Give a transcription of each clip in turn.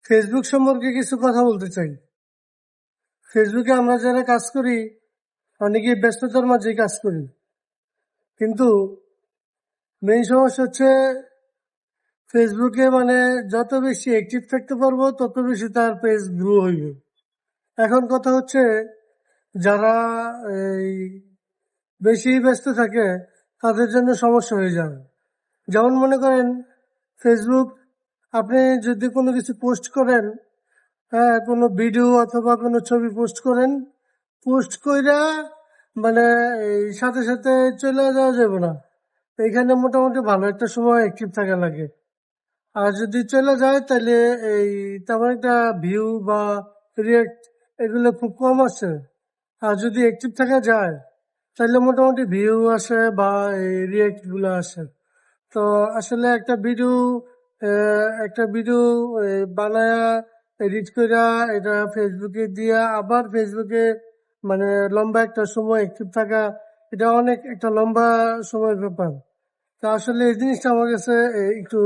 Facebook সম্পর্কে কিছু কথা বলতে চাই। ফেসবুকে আমরা যারা কাজ করি অনেকে ব্যস্ততার মাঝে কাজ করি, কিন্তু মেইন সমস্যা হচ্ছে ফেসবুকে যত বেশি অ্যাক্টিভ থাকতে পারবো তত বেশি তার পেজ গ্রো হইবে। এখন কথা হচ্ছে যারা এই বেশি ব্যস্ত থাকে তাদের জন্য সমস্যা হয়ে যাবে। যেমন মনে করেন ফেসবুক, আপনি যদি কোনো কিছু পোস্ট করেন, হ্যাঁ, কোনো ভিডিও অথবা কোনো ছবি পোস্ট করেন, পোস্ট কইরা এই সাথে সাথে চলে যাওয়া যাবে না। এইখানে মোটামুটি ভালো একটা সময় অ্যাক্টিভ থাকা লাগে। আর যদি চলে যায় তাহলে এই তেমন একটা ভিউ বা রিয়েক্ট এগুলো খুব কম আসে। আর যদি অ্যাক্টিভ থাকা যায় তাহলে মোটামুটি ভিউ আসে বা এই রিয়েক্ট গুলো আসে। তো আসলে একটা ভিডিও বানায়া এডিট কইরা এটা ফেসবুকে দিয়া আবার ফেসবুকে লম্বা একটা সময় অ্যাক্টিভ থাকা, এটা অনেক একটা লম্বা সময়ের ব্যাপার। তা আসলে এই জিনিসটা আমার কাছে একটু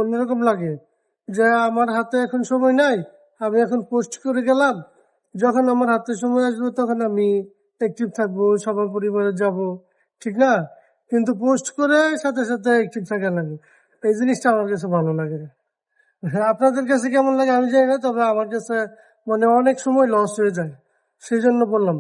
অন্যরকম লাগে যে আমার হাতে এখন সময় নাই, আমি এখন পোস্ট করে গেলাম, যখন আমার হাতে সময় আসবে তখন আমি অ্যাক্টিভ থাকবো, সবার পরিবারে যাব, ঠিক না? কিন্তু পোস্ট করে সাথে সাথে অ্যাক্টিভ থাকা লাগে, এই জিনিসটা আমার কাছে ভালো লাগে। হ্যাঁ, আপনাদের কাছে কেমন লাগে আমি জানি না, তবে আমার কাছে অনেক সময় লস হয়ে যায়, সেই জন্য বললাম।